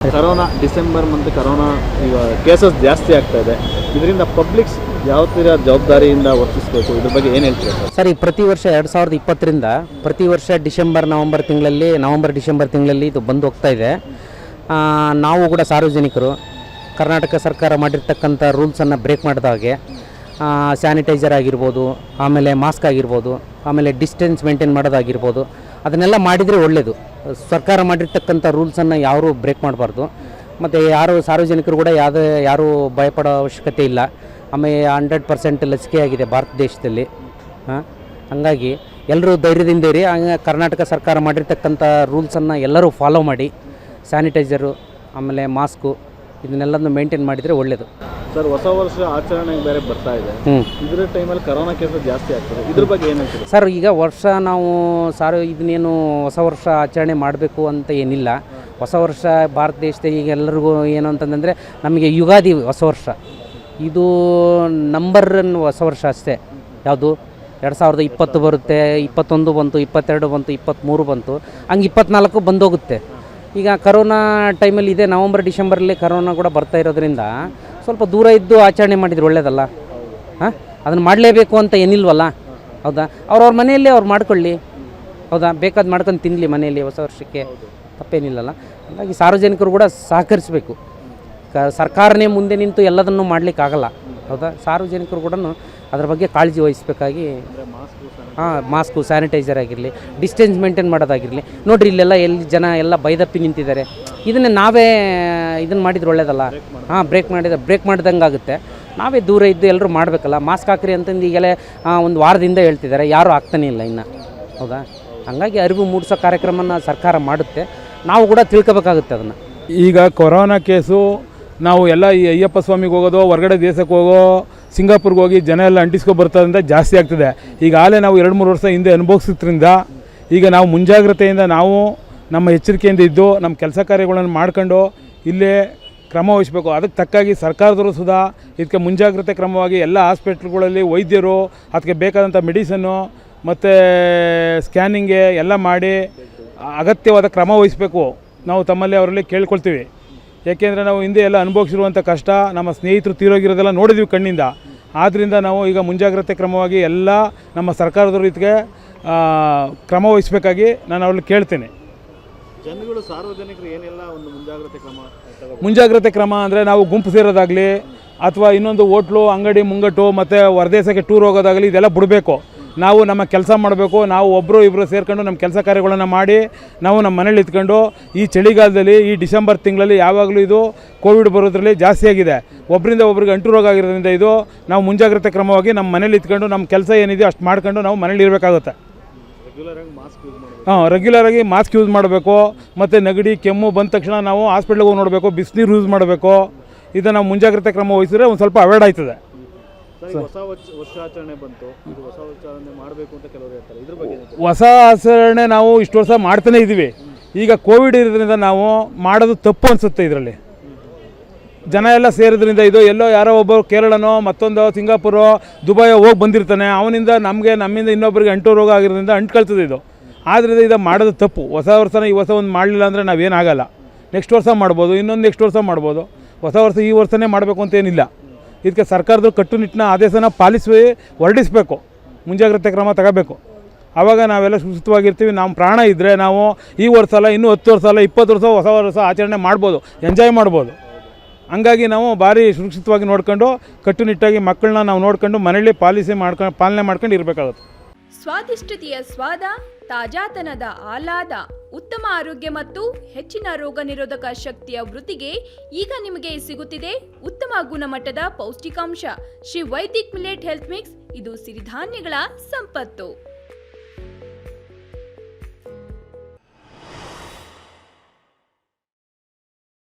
Corona December month corona ಈಗ cases ಜಾಸ್ತಿ ಆಗ್ತಾ ಇದೆ. ಇದರಿಂದ ಪಬ್ಲಿಕ್ಸ್ ಯಾವ ಥರ ಜವಾಬ್ದಾರಿಯಿಂದ ವರ್ತಿಸಬೇಕು, ಇದ್ರ ಬಗ್ಗೆ ಏನು ಹೇಳ್ತೀರಾ ಸರ್? ಈ ಪ್ರತಿ ವರ್ಷ 2020ರಿಂದ ಪ್ರತಿ ವರ್ಷ ನವಂಬರ್ ಡಿಸೆಂಬರ್ ತಿಂಗಳಲ್ಲಿ ಇದು ಬಂದು ಹೋಗ್ತಾ ಇದೆ. ನಾವು ಕೂಡ ಸಾರ್ವಜನಿಕರು ಕರ್ನಾಟಕ ಸರ್ಕಾರ ಮಾಡಿರ್ತಕ್ಕಂಥ ರೂಲ್ಸನ್ನು ಬ್ರೇಕ್ ಮಾಡಿದ ಹಾಗೆ ಸ್ಯಾನಿಟೈಸರ್ ಆಗಿರ್ಬೋದು, ಆಮೇಲೆ ಮಾಸ್ಕ್ ಆಗಿರ್ಬೋದು, ಆಮೇಲೆ ಡಿಸ್ಟೆನ್ಸ್ ಮೇಂಟೈನ್ ಮಾಡೋದಾಗಿರ್ಬೋದು, ಅದನ್ನೆಲ್ಲ ಮಾಡಿದರೆ ಒಳ್ಳೆಯದು. ಸರ್ಕಾರ ಮಾಡಿರ್ತಕ್ಕಂಥ ರೂಲ್ಸನ್ನು ಯಾರೂ ಬ್ರೇಕ್ ಮಾಡಬಾರ್ದು. ಮತ್ತು ಸಾರ್ವಜನಿಕರು ಕೂಡ ಯಾರೂ ಭಯಪಡೋ ಅವಶ್ಯಕತೆ ಇಲ್ಲ. ಆಮೇಲೆ 100% ಲಸಿಕೆ ಆಗಿದೆ ಭಾರತ ದೇಶದಲ್ಲಿ. ಹಾಗಾಗಿ ಎಲ್ಲರೂ ಧೈರ್ಯದಿಂದ ಇರಿ. ಕರ್ನಾಟಕ ಸರ್ಕಾರ ಮಾಡಿರ್ತಕ್ಕಂಥ ರೂಲ್ಸನ್ನು ಎಲ್ಲರೂ ಫಾಲೋ ಮಾಡಿ, ಸ್ಯಾನಿಟೈಸರು ಆಮೇಲೆ ಮಾಸ್ಕು ಇದನ್ನೆಲ್ಲನೂ ಮೇಂಟೈನ್ ಮಾಡಿದರೆ ಒಳ್ಳೆಯದು. ಸರ್, ಹೊಸ ವರ್ಷ ಆಚರಣೆ ಬೇರೆ ಬರ್ತಾ ಇದೆ. ಇದರ ಟೈಮಲ್ಲಿ ಕರೋನಾ ಕೇಸಸ್ ಜಾಸ್ತಿ ಆಗ್ತದೆ, ಇದ್ರ ಬಗ್ಗೆ ಏನು ಹೇಳ್ತೀರಿ ಸರ್? ಈಗ ವರ್ಷ ನಾವು ಇದನ್ನೇನು ಹೊಸ ವರ್ಷ ಆಚರಣೆ ಮಾಡಬೇಕು ಅಂತ ಏನಿಲ್ಲ. ಹೊಸ ವರ್ಷ ಭಾರತ ದೇಶದ ಈಗ ಎಲ್ಲರಿಗೂ ಏನು ಅಂತಂದರೆ ನಮಗೆ ಯುಗಾದಿ ಹೊಸ ವರ್ಷ, ಇದು ನಂಬರ್ ಹೊಸ ವರ್ಷ ಅಷ್ಟೇ. ಯಾವುದು 2020 ಬರುತ್ತೆ, 21 ಬಂತು, 22 ಬಂತು, 23 ಬಂತು, ಹಂಗೆ 24 ಬಂದೋಗುತ್ತೆ. ಈಗ ಕರೋನಾ ಟೈಮಲ್ಲಿ ಇದೆ, ನವಂಬರ್ ಡಿಸೆಂಬರಲ್ಲಿ ಕರೋನಾ ಕೂಡ ಬರ್ತಾ ಇರೋದ್ರಿಂದ ಸ್ವಲ್ಪ ದೂರ ಇದ್ದು ಆಚರಣೆ ಮಾಡಿದರೆ ಒಳ್ಳೆಯದಲ್ಲ. ಅದನ್ನು ಮಾಡಲೇಬೇಕು ಅಂತ ಏನಿಲ್ವಲ್ಲ, ಹೌದಾ? ಅವ್ರವ್ರ ಮನೆಯಲ್ಲೇ ಅವ್ರು ಮಾಡ್ಕೊಳ್ಳಿ, ಹೌದಾ? ಬೇಕಾದ ಮಾಡ್ಕೊಂಡು ತಿನ್ನಲಿ ಮನೆಯಲ್ಲಿ ಹೊಸ ವರ್ಷಕ್ಕೆ, ತಪ್ಪೇನಿಲ್ಲಲ್ಲ. ಹಾಗಾಗಿ ಸಾರ್ವಜನಿಕರು ಕೂಡ ಸಹಕರಿಸಬೇಕು. ಸರ್ಕಾರನೇ ಮುಂದೆ ನಿಂತು ಎಲ್ಲದನ್ನು ಮಾಡಲಿಕ್ಕಾಗಲ್ಲ, ಹೌದಾ? ಸಾರ್ವಜನಿಕರು ಕೂಡ ಅದ್ರ ಬಗ್ಗೆ ಕಾಳಜಿ ವಹಿಸಬೇಕಾಗಿ, ಮಾಸ್ಕು, ಸ್ಯಾನಿಟೈಸರ್ ಆಗಿರಲಿ, ಡಿಸ್ಟೆನ್ಸ್ ಮೇಂಟೈನ್ ಮಾಡೋದಾಗಿರಲಿ. ನೋಡಿರಿ, ಇಲ್ಲೆಲ್ಲ ಜನ ಎಲ್ಲ ಬೈದಪ್ಪಿ ನಿಂತಿದ್ದಾರೆ. ಇದನ್ನೇ ನಾವೇ ಇದನ್ನು ಮಾಡಿದ್ರೆ ಒಳ್ಳೆಯದಲ್ಲ. ಬ್ರೇಕ್ ಮಾಡಿದಂಗೆ ಆಗುತ್ತೆ. ನಾವೇ ದೂರ ಇದ್ದು ಎಲ್ಲರೂ ಮಾಡಬೇಕಲ್ಲ. ಮಾಸ್ಕ್ ಹಾಕ್ರಿ ಅಂತಂದು ಈಗಲೇ ಒಂದು ವಾರದಿಂದ ಹೇಳ್ತಿದ್ದಾರೆ, ಯಾರೂ ಆಗ್ತಾನೇ ಇಲ್ಲ ಇನ್ನು, ಹೌದಾ? ಹಾಗಾಗಿ ಅರಿವು ಮೂಡಿಸೋ ಕಾರ್ಯಕ್ರಮನ ಸರ್ಕಾರ ಮಾಡುತ್ತೆ, ನಾವು ಕೂಡ ತಿಳ್ಕೊಬೇಕಾಗುತ್ತೆ ಅದನ್ನು. ಈಗ ಕೊರೋನಾ ಕೇಸು ನಾವು ಎಲ್ಲ ಈ ಅಯ್ಯಪ್ಪ ಸ್ವಾಮಿಗೆ ಹೋಗೋದು, ಹೊರಗಡೆ ದೇಶಕ್ಕೆ ಹೋಗೋ, ಸಿಂಗಾಪುರ್ಗೆ ಹೋಗಿ ಜನ ಎಲ್ಲ ಅಂಟಿಸ್ಕೊ ಬರ್ತದ್ರಿಂದ ಜಾಸ್ತಿ ಆಗ್ತದೆ. ಈಗಾಗಲೇ ನಾವು 2-3 ವರ್ಷ ಹಿಂದೆ ಅನುಭವಿಸಿದ್ರಿಂದ ಈಗ ನಾವು ಮುಂಜಾಗ್ರತೆಯಿಂದ ನಾವು ನಮ್ಮ ಎಚ್ಚರಿಕೆಯಿಂದ ಇದ್ದು ನಮ್ಮ ಕೆಲಸ ಕಾರ್ಯಗಳನ್ನು ಮಾಡ್ಕೊಂಡು ಇಲ್ಲೇ ಕ್ರಮ ವಹಿಸಬೇಕು. ಅದಕ್ಕೆ ತಕ್ಕಾಗಿ ಸರ್ಕಾರದವರು ಸುಧಾ ಇದಕ್ಕೆ ಮುಂಜಾಗ್ರತೆ ಕ್ರಮವಾಗಿ ಎಲ್ಲ ಹಾಸ್ಪಿಟ್ಲ್ಗಳಲ್ಲಿ ವೈದ್ಯರು ಅದಕ್ಕೆ ಬೇಕಾದಂಥ ಮೆಡಿಸನ್ನು ಮತ್ತು ಸ್ಕ್ಯಾನಿಂಗ್ಗೆ ಎಲ್ಲ ಮಾಡಿ ಅಗತ್ಯವಾದ ಕ್ರಮ ವಹಿಸಬೇಕು. ನಾವು ತಮ್ಮಲ್ಲಿ ಅವರಲ್ಲಿ ಕೇಳ್ಕೊಳ್ತೀವಿ. ಏಕೆಂದರೆ ನಾವು ಹಿಂದೆ ಎಲ್ಲ ಅನುಭವಿಸಿರುವಂಥ ಕಷ್ಟ, ನಮ್ಮ ಸ್ನೇಹಿತರು ತೀರೋಗಿರೋದೆಲ್ಲ ನೋಡಿದ್ವಿ ಕಣ್ಣಿಂದ. ಆದ್ದರಿಂದ ನಾವು ಈಗ ಮುಂಜಾಗ್ರತೆ ಕ್ರಮವಾಗಿ ಎಲ್ಲ ನಮ್ಮ ಸರ್ಕಾರದವರು ಇದಕ್ಕೆ ಕ್ರಮ ವಹಿಸಬೇಕಾಗಿ ನಾನು ಅವ್ರಲ್ಲಿ ಕೇಳ್ತೇನೆ. ಜನಗಳು, ಸಾರ್ವಜನಿಕರು ಏನೆಲ್ಲ ಒಂದು ಮುಂಜಾಗ್ರತೆ ಕ್ರಮ ಅಂದರೆ ನಾವು ಗುಂಪು ಸೇರೋದಾಗಲಿ ಅಥವಾ ಇನ್ನೊಂದು ಹೋಟ್ಲು, ಅಂಗಡಿ ಮುಂಗಟ್ಟು ಮತ್ತು ಹೊರದೇಶಕ್ಕೆ ಟೂರ್ ಹೋಗೋದಾಗಲಿ ಇದೆಲ್ಲ ಬಿಡಬೇಕು. ನಾವು ನಮ್ಮ ಕೆಲಸ ಮಾಡಬೇಕು. ನಾವು ಒಬ್ಬರು ಇಬ್ಬರು ಸೇರ್ಕೊಂಡು ನಮ್ಮ ಕೆಲಸ ಕಾರ್ಯಗಳನ್ನು ಮಾಡಿ ನಾವು ನಮ್ಮ ಮನೇಲಿ ಇತ್ಕೊಂಡು, ಈ ಚಳಿಗಾಲದಲ್ಲಿ ಈ ಡಿಸೆಂಬರ್ ತಿಂಗಳಲ್ಲಿ ಯಾವಾಗಲೂ ಇದು ಕೋವಿಡ್ ಬರೋದ್ರಲ್ಲಿ ಜಾಸ್ತಿ ಆಗಿದೆ. ಒಬ್ಬರಿಂದ ಒಬ್ರಿಗೆ ಅಂಟು ರೋಗ ಆಗಿರೋದ್ರಿಂದ ಇದು ನಾವು ಮುಂಜಾಗ್ರತೆ ಕ್ರಮವಾಗಿ ನಮ್ಮ ಮನೇಲಿ ಇತ್ಕೊಂಡು ನಮ್ಮ ಕೆಲಸ ಏನಿದೆ ಅಷ್ಟು ಮಾಡ್ಕೊಂಡು ನಾವು ಮನೇಲಿ ಇರಬೇಕಾಗುತ್ತೆ. ರೆಗ್ಯುಲರಾಗಿ ಮಾಸ್ಕ್ ಯೂಸ್ ಮಾಡಬೇಕು. ಮತ್ತು ನೆಗಡಿ ಕೆಮ್ಮು ಬಂದ ತಕ್ಷಣ ನಾವು ಹಾಸ್ಪಿಟ್ಲಿಗೆ ಹೋಗಿ ನೋಡಬೇಕು, ಬಿಸಿನೀರು ಯೂಸ್ ಮಾಡಬೇಕು. ಇದನ್ನು ನಾವು ಮುಂಜಾಗ್ರತೆ ಕ್ರಮ ವಹಿಸಿದ್ರೆ ಒಂದು ಸ್ವಲ್ಪ ಅವಾಯ್ಡ್ ಆಯ್ತದೆ. ಹೊಸ ವರ್ಷಾಚರಣೆ ಬಂತು, ಇದು ಹೊಸ ವರ್ಷಾಚರಣೆ ಮಾಡಬೇಕು ಅಂತ ಕೆಲವರು ಹೇಳ್ತಾರೆ, ಇದ್ರ ಬಗ್ಗೆ ಹೊಸ ಆಚರಣೆ ನಾವು ಇಷ್ಟು ವರ್ಷ ಮಾಡ್ತಾನೆ ಇದ್ದೀವಿ. ಈಗ ಕೋವಿಡ್ ಇರೋದ್ರಿಂದ ನಾವು ಮಾಡೋದು ತಪ್ಪು ಅನಿಸುತ್ತೆ. ಇದರಲ್ಲಿ ಜನ ಎಲ್ಲ ಸೇರಿದ್ರಿಂದ ಇದು ಎಲ್ಲೋ ಯಾರೋ ಒಬ್ಬರು ಕೇರಳನೋ ಮತ್ತೊಂದು ಸಿಂಗಾಪುರೋ ದುಬೈಯೋ ಹೋಗಿ ಬಂದಿರ್ತಾನೆ, ಅವನಿಂದ ನಮ್ಮಿಂದ ಇನ್ನೊಬ್ಬರಿಗೆ ಅಂಟು ರೋಗ ಆಗಿರೋದ್ರಿಂದ ಅಂಟ್ಕೊಳ್ತದೆ. ಇದು ಆದ್ದರಿಂದ ಇದು ಮಾಡೋದು ತಪ್ಪು. ಹೊಸ ವರ್ಷನ ಈ ವರ್ಷ ಒಂದು ಮಾಡಲಿಲ್ಲ ಅಂದರೆ ನಾವೇನಾಗಲ್ಲ. ನೆಕ್ಸ್ಟ್ ವರ್ಷ ಮಾಡ್ಬೋದು, ಇನ್ನೊಂದು ನೆಕ್ಸ್ಟ್ ವರ್ಷ ಮಾಡ್ಬೋದು. ಹೊಸ ವರ್ಷ ಈ ವರ್ಷನೇ ಮಾಡಬೇಕು ಅಂತೇನಿಲ್ಲ. ಇದಕ್ಕೆ ಸರ್ಕಾರದ ಕಟ್ಟುನಿಟ್ಟಿನ ಆದೇಶನ ಪಾಲಿಸಿ ಹೊರಡಿಸಬೇಕು, ಮುಂಜಾಗ್ರತೆ ಕ್ರಮ ತಗೋಬೇಕು. ಆವಾಗ ನಾವೆಲ್ಲ ಸುರಕ್ಷಿತವಾಗಿರ್ತೀವಿ. ನಮ್ಮ ಪ್ರಾಣ ಇದ್ದರೆ ನಾವು ಈ ವರ್ಷ ಅಲ್ಲ, ಇನ್ನೂ 10 ವರ್ಷ ಅಲ್ಲ, 20 ವರ್ಷ ಹೊಸ ವರ್ಷ ಆಚರಣೆ ಮಾಡ್ಬೋದು, ಎಂಜಾಯ್ ಮಾಡ್ಬೋದು. ಹಂಗಾಗಿ ನಾವು ಭಾರಿ ಸುರಕ್ಷಿತವಾಗಿ ನೋಡ್ಕೊಂಡು ಕಟ್ಟುನಿಟ್ಟಾಗಿ ಮಕ್ಕಳನ್ನ ನಾವು ನೋಡ್ಕೊಂಡು ಮನೆಯಲ್ಲಿ ಪಾಲನೆ ಮಾಡ್ಕೊಂಡು ಇರಬೇಕಾಗುತ್ತೆ. ಸ್ವಾದಿಷ್ಟತೆಯ ಸ್ವಾದ, ತಾಜಾತನದ ಆಹ್ಲಾದ, ಉತ್ತಮ ಆರೋಗ್ಯ ಮತ್ತು ಹೆಚ್ಚಿನ ರೋಗ ನಿರೋಧಕ ಶಕ್ತಿಯ ವೃದ್ಧಿಗೆ ಈಗ ನಿಮಗೆ ಸಿಗುತ್ತಿದೆ ಉತ್ತಮ ಗುಣಮಟ್ಟದ ಪೌಷ್ಟಿಕಾಂಶ Shri Vaidik millet health mix. ಇದು ಸಿರಿಧಾನ್ಯಗಳ ಸಂಪತ್ತು.